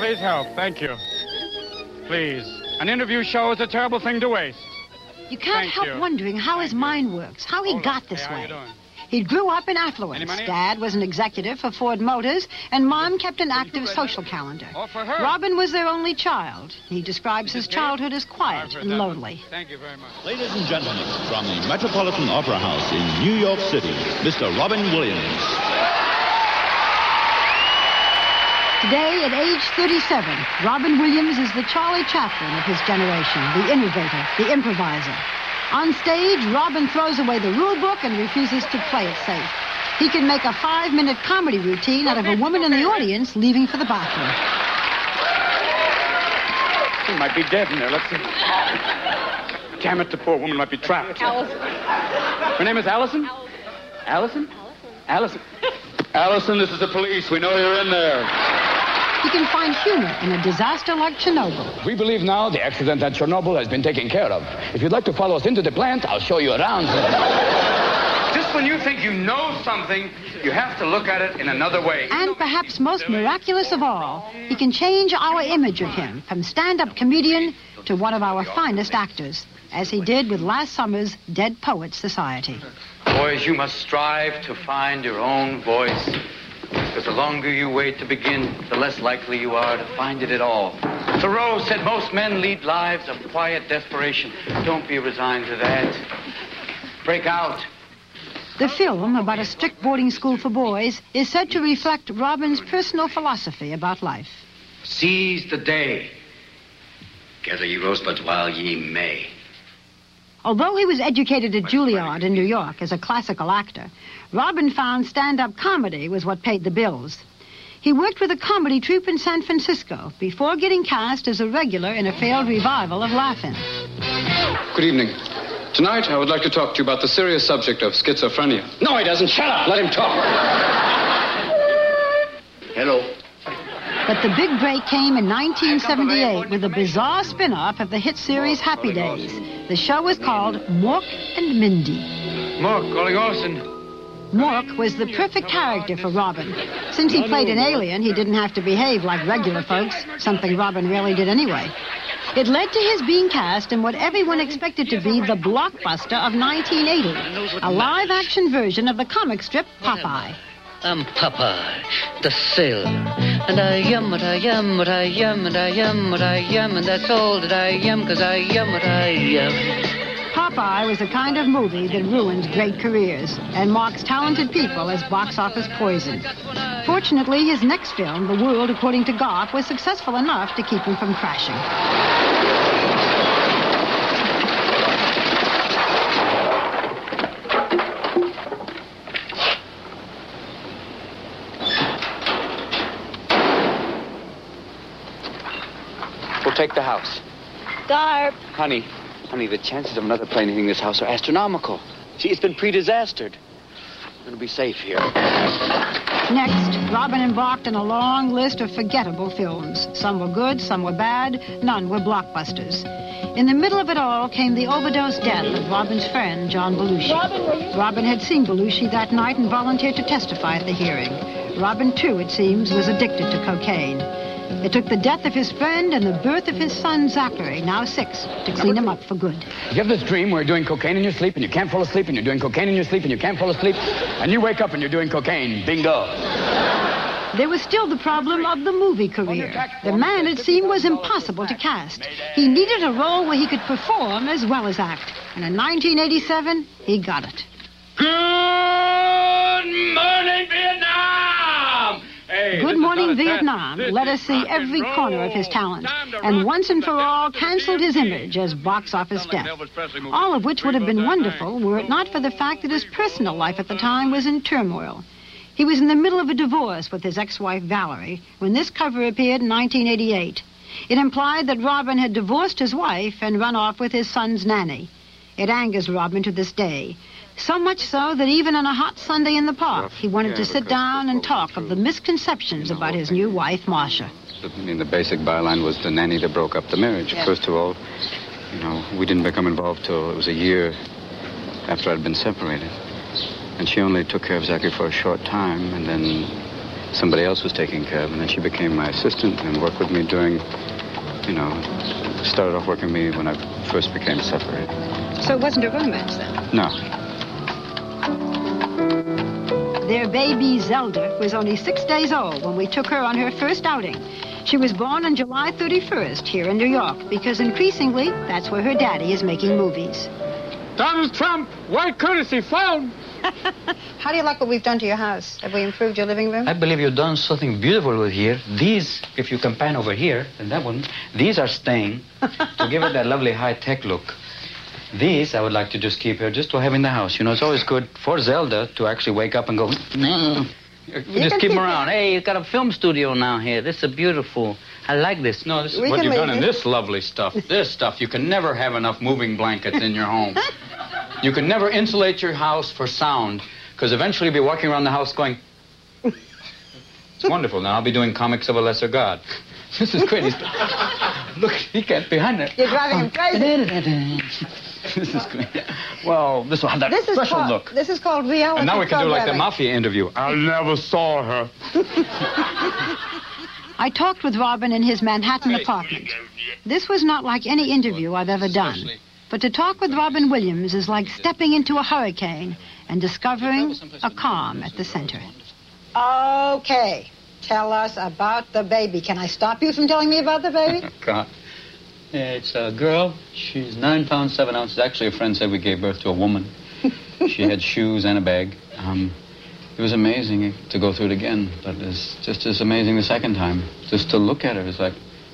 please help. Thank you. Please. An interview show is a terrible thing to waste. You can't help wondering how his mind works, how he got this way. He grew up in affluence. Dad was an executive for Ford Motors, and Mom kept an active social calendar. Robin was their only child. He describes his childhood as quiet and lonely. Thank you very much. Ladies and gentlemen, from the Metropolitan Opera House in New York City, Mr. Robin Williams. Today, at age 37, Robin Williams is the Charlie Chaplin of his generation, the innovator, the improviser. On stage, Robin throws away the rule book and refuses to play it safe. He can make a 5-minute comedy routine out of a woman in the audience leaving for the bathroom. She might be dead in there. Let's see. Damn it, the poor woman might be trapped. Allison. Her name is Allison? Allison? Allison? Allison, this is the police. We know you're in there. He can find humor in a disaster like Chernobyl. We believe now the accident at Chernobyl has been taken care of. If you'd like to follow us into the plant, I'll show you around. Just when you think you know something, you have to look at it in another way. And perhaps most miraculous of all, he can change our image of him from stand-up comedian to one of our finest actors, as he did with last summer's Dead Poets Society. Boys, you must strive to find your own voice. Because the longer you wait to begin, the less likely you are to find it at all. Thoreau said most men lead lives of quiet desperation. Don't be resigned to that. Break out. The film, about a strict boarding school for boys, is said to reflect Robin's personal philosophy about life. Seize the day. Gather ye rosebuds while ye may. Although he was educated at Juilliard in New York as a classical actor, Robin found stand-up comedy was what paid the bills. He worked with a comedy troupe in San Francisco before getting cast as a regular in a failed revival of Laugh-In. Good evening. Tonight, I would like to talk to you about the serious subject of schizophrenia. No, he doesn't. Shut up. Let him talk. Hello. But the big break came in 1978 with a bizarre spin-off of the hit series Happy Days. The show was called Mork and Mindy. Mork, calling Olsen. Mork was the perfect character for Robin. Since he played an alien, he didn't have to behave like regular folks, something Robin rarely did anyway. It led to his being cast in what everyone expected to be the blockbuster of 1980, a live-action version of the comic strip Popeye. I'm Popeye, the sailor, and I am what I am, what I am, and I am what I am, and that's all that I am, because I am what I am. Popeye was the kind of movie that ruins great careers and marks talented people as box office poison. Fortunately, his next film, The World According to Garp, was successful enough to keep him from crashing. We'll take the house. Garp. Honey, the chances of another plane hitting this house are astronomical. See, it's been pre-disastered. We're going to be safe here. Next, Robin embarked on a long list of forgettable films. Some were good, some were bad, none were blockbusters. In the middle of it all came the overdose death of Robin's friend, John Belushi. Robin had seen Belushi that night and volunteered to testify at the hearing. Robin, too, it seems, was addicted to cocaine. It took the death of his friend and the birth of his son, Zachary, now 6, to clean him up for good. You have this dream where you're doing cocaine in your sleep and you can't fall asleep, and you're doing cocaine in your sleep and you can't fall asleep, and you wake up and you're doing cocaine. Bingo. There was still the problem of the movie career. The man, it seemed, was impossible to cast. He needed a role where he could perform as well as act. And in 1987, he got it. Good morning, Vietnam! Good Morning, Vietnam let us see every corner of his talent, and once and for all canceled his image as box office death. All of which would have been wonderful were it not for the fact that his personal life at the time was in turmoil. He was in the middle of a divorce with his ex-wife Valerie when this cover appeared in 1988. It implied that Robin had divorced his wife and run off with his son's nanny. It angers Robin to this day. So much so that even on a hot Sunday in the park, he wanted to sit down and talk of the misconceptions about his new wife, Marcia. The basic byline was the nanny that broke up the marriage. Yeah. First of all, we didn't become involved till it was a year after I'd been separated. And she only took care of Zachary for a short time, and then somebody else was taking care of. And then she became my assistant and worked with me during, started off working with me when I first became separated. So it wasn't a romance then? No. Their baby, Zelda, was only 6 days old when we took her on her first outing. She was born on July 31st here in New York because increasingly that's where her daddy is making movies. Donald Trump, white courtesy found. How do you like what we've done to your house? Have we improved your living room? I believe you've done something beautiful with here. These, if you can pan over here, and that one, these are staying to give it that lovely high-tech look. These I would like to just keep here just to have in the house. It's always good for Zelda to actually wake up and go, no. Just keep them around. Hey, you've got a film studio now here. This is beautiful. I like this. No, this is what you've done in this lovely stuff. This stuff. You can never have enough moving blankets in your home. You can never insulate your house for sound, because eventually you'll be walking around the house going, it's wonderful. Now I'll be doing Comics of a Lesser God. This is great. Look, he can't behind it. You're driving him crazy. This is great. Well, this will have that special look. This is called reality. And now we can do like the mafia interview. I never saw her. I talked with Robin in his Manhattan apartment. This was not like any interview I've ever done. But to talk with Robin Williams is like stepping into a hurricane and discovering a calm at the center. Okay. Tell us about the baby. Can I stop you from telling me about the baby? God. It's a girl. She's 9 pounds, 7 ounces. Actually, a friend said we gave birth to a woman. She had shoes and a bag. It was amazing to go through it again, but it's just as amazing the second time. Just to look at her is like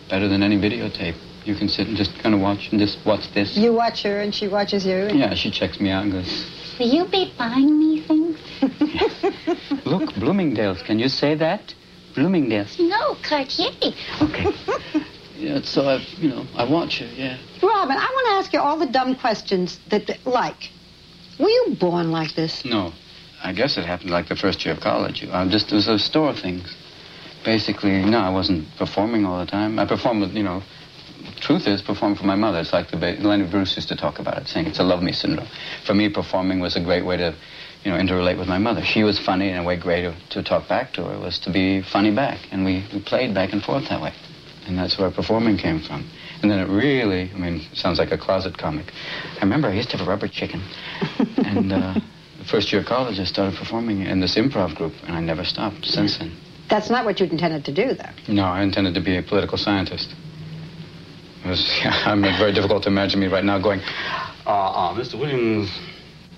better than any videotape. You can sit and just kind of watch and just watch this. You watch her and she watches you? Yeah, she checks me out and goes, will you be buying me things? Look, Bloomingdale's. Can you say that? Bloomingdale's. No, Cartier. Okay. Yeah, so I watch her, yeah. Robin, I want to ask you all the dumb questions like, were you born like this? No. I guess it happened like the first year of college. It was a store of things. Basically, no, I wasn't performing all the time. I performed with, truth is, performing for my mother. It's like Lenny Bruce used to talk about it, saying it's a love me syndrome. For me, performing was a great way to, interrelate with my mother. She was funny, and a way great to talk back to her was to be funny back. And we played back and forth that way. And that's where performing came from. And then it really, it sounds like a closet comic. I remember I used to have a rubber chicken. And the first year of college, I started performing in this improv group, and I never stopped since then. That's not what you intended to do, though. No, I intended to be a political scientist. It's very difficult to imagine me right now going, Mr. Williams,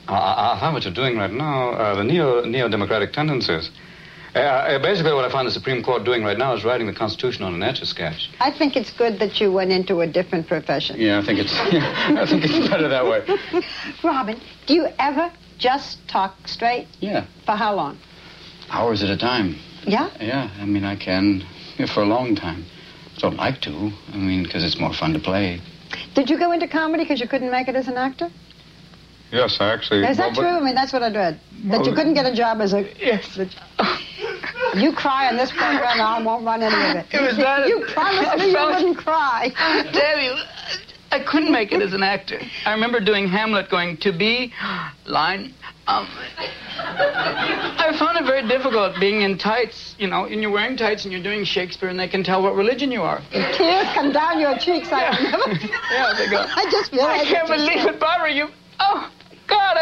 I find what you're doing right now, the neo-democratic tendencies. Basically, what I find the Supreme Court doing right now is writing the Constitution on an Etch-a-Sketch. I think it's good that you went into a different profession. Yeah, I think it's better that way. Robin, do you ever just talk straight? Yeah. For how long? Hours at a time. Yeah? Yeah, I can for a long time. Don't like to, because it's more fun to play. Did you go into comedy because you couldn't make it as an actor? Yes, I actually... Is that true? That's what I read. That you couldn't get a job as a... Yes. You cry on this program, and I won't run any of it. It was that... You promised me you wouldn't cry. I tell you, I couldn't make it as an actor. I remember doing Hamlet going, to be, line, I found it very difficult being in tights, and you're wearing tights and you're doing Shakespeare and they can tell what religion you are. And tears come down your cheeks. Yeah, they go. I just realized... I can't believe it, Barbara, you... Oh, God,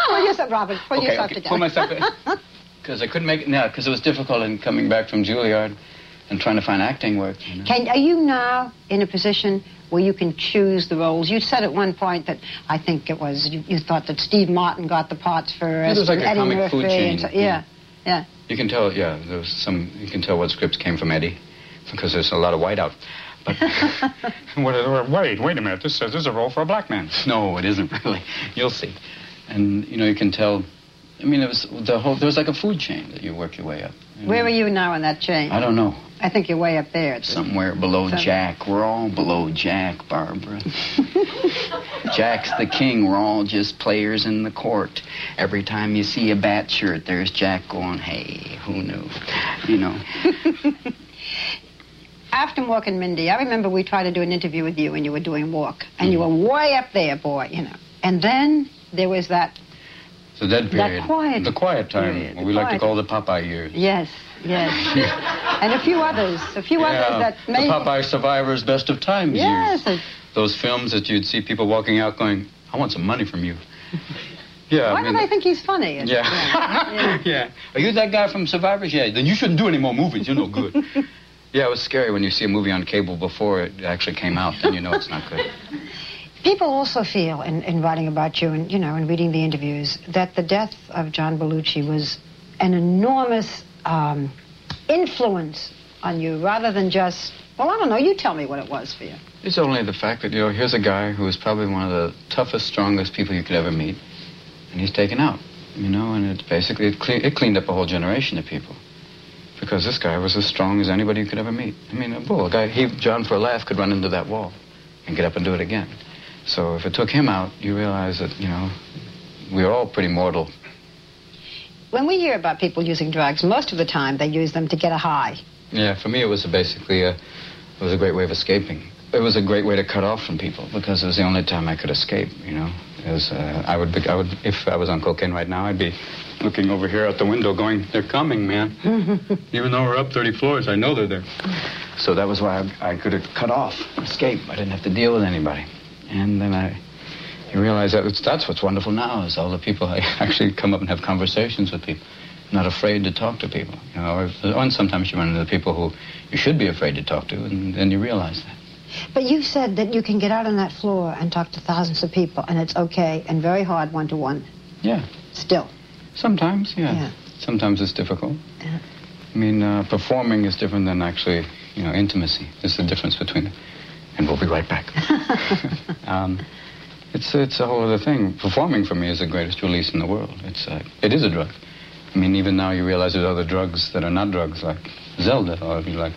Pull yourself, Robin. Pull yourself together. Pull myself together. Because I couldn't make it now, because it was difficult in coming back from Juilliard and trying to find acting work. Are you now in a position where you can choose the roles? You said at one point that I think it was you thought that Steve Martin got the parts first. It was like a Eddie comic Murphy food chain. Yeah. You can tell. Yeah, there was some. You can tell what scripts came from Eddie, because there's a lot of whiteout. But wait a minute. This says this is a role for a black man. No, it isn't really. You'll see. And you can tell. It was there was like a food chain that you work your way up. Where are you now in that chain? I don't know. I think you're way up there. Somewhere below Jack. We're all below Jack, Barbara. Jack's the king. We're all just players in the court. Every time you see a bat shirt, there's Jack going, hey, who knew? After Mork and Mindy, I remember we tried to do an interview with you and you were doing Mork. And you were way up there, boy, And then there was that The dead period. That quiet. The quiet time. Period. What we like to call the Popeye years. Yes. And a few others that may... The Popeye Survivors Best of Times years. Those films that you'd see people walking out going, I want some money from you. Yeah. Why do they think he's funny? Yeah. Are you that guy from Survivors? Yeah. Then you shouldn't do any more movies. You're no good. Yeah, it was scary when you see a movie on cable before it actually came out. Then you know it's not good. People also feel, in writing about you and, in reading the interviews, that the death of John Belushi was an enormous influence on you, rather than just, well, I don't know, you tell me what it was for you. It's only the fact that, here's a guy who was probably one of the toughest, strongest people you could ever meet, and he's taken out, and it basically, it cleaned up a whole generation of people. Because this guy was as strong as anybody you could ever meet. I mean, a bull. A guy, John, for a laugh, could run into that wall and get up and do it again. So if it took him out, you realize that, we're all pretty mortal. When we hear about people using drugs, most of the time they use them to get a high. Yeah, for me it was basically it was a great way of escaping. It was a great way to cut off from people because it was the only time I could escape, It was, I would, if I was on cocaine right now, I'd be looking over here out the window going, they're coming, man. Even though we're up 30 floors, I know they're there. So that was why I could have cut off, escape. I didn't have to deal with anybody. And then you realize that's what's wonderful now is all the people I actually come up and have conversations with people. Not afraid to talk to people, And sometimes you run into people who you should be afraid to talk to, and then you realize that. But you said that you can get out on that floor and talk to thousands of people, and it's okay, and very hard one-to-one. Yeah. Still. Sometimes, yeah. Sometimes it's difficult. Yeah. I mean, performing is different than actually, intimacy. There's the difference between them. And we'll be right back. It's a whole other thing. Performing for me is the greatest release in the world. It is a drug. I mean, even now you realize there's other drugs that are not drugs, like Zelda, or like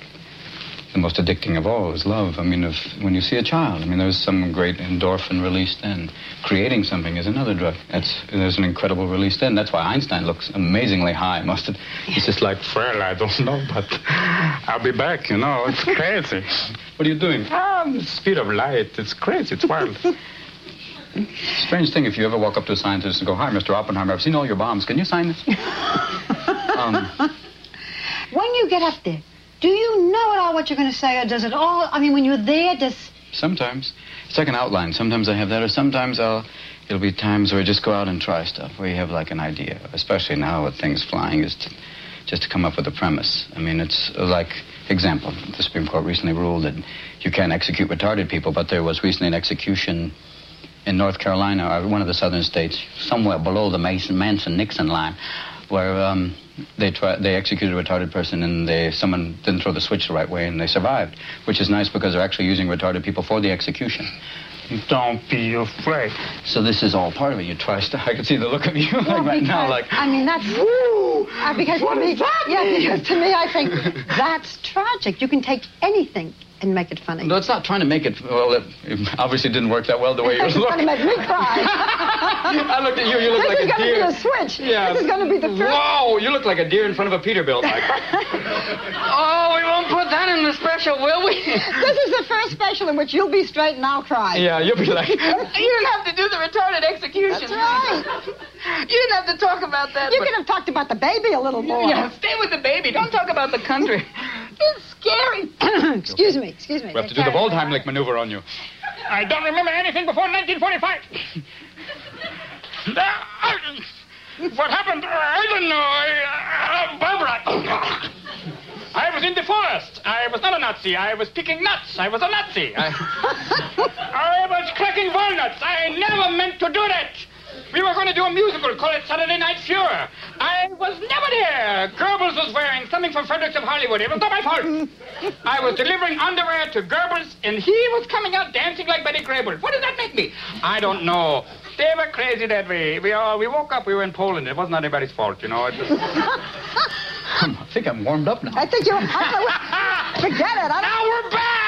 the most addicting of all is love. I mean, when you see a child, there's some great endorphin release then. Creating something is another drug. There's an incredible release then. That's why Einstein looks amazingly high. He's just like, Fred, I don't know, but I'll be back, It's crazy. What are you doing? The speed of light. It's crazy. It's wild. Strange thing, if you ever walk up to a scientist and go, hi, Mr. Oppenheimer, I've seen all your bombs. Can you sign this? When you get up there, do you know at all what you're going to say, or does it all, when you're there, Sometimes. It's like an outline. Sometimes I have that, or sometimes it'll be times where I just go out and try stuff, where you have like an idea, especially now with things flying, just to come up with a premise. It's like, example, the Supreme Court recently ruled that you can't execute retarded people, but there was recently an execution in North Carolina, or one of the southern states, somewhere below the Manson-Nixon line, where they executed a retarded person and someone didn't throw the switch the right way and they survived, which is nice because they're actually using retarded people for the execution. Don't be afraid. So this is all part of it. You try stuff. I can see the look of you now, like... that's... Woo! Because what is that? Yeah, because to me, I think that's tragic. You can take anything and make it funny. No, it's not trying to make it... Well, it obviously didn't work that well the way you looked. It's going to make me cry. I looked at you. You look like a deer. This is going to be a switch. Yeah. This is going to be the first... Whoa! You look like a deer in front of a Peterbilt. Oh, we won't put that in the special, will we? This is the first special in which you'll be straight and I'll cry. Yeah, you'll be like... You didn't have to do the retarded execution. That's right. You didn't have to talk about that. You could have talked about the baby a little more. Yeah, stay with the baby. Don't talk about the country. It's scary. Excuse me. We have to do the Waldheimlich maneuver on you. I don't remember anything before 1945. What happened? I don't know. Barbara. I was in the forest. I was not a Nazi. I was picking nuts. I was a Nazi. I was cracking walnuts. I never meant to do that. We were going to do a musical, call it Saturday Night Fever. I was never there. Goebbels was wearing something from Fredericks of Hollywood. It was not my fault. I was delivering underwear to Goebbels, and he was coming out dancing like Betty Grable. What does that make me? I don't know. They were crazy that way. We woke up, we were in Poland. It wasn't anybody's fault, It just... I think I'm warmed up now. I think you're... Forget it. Now we're back!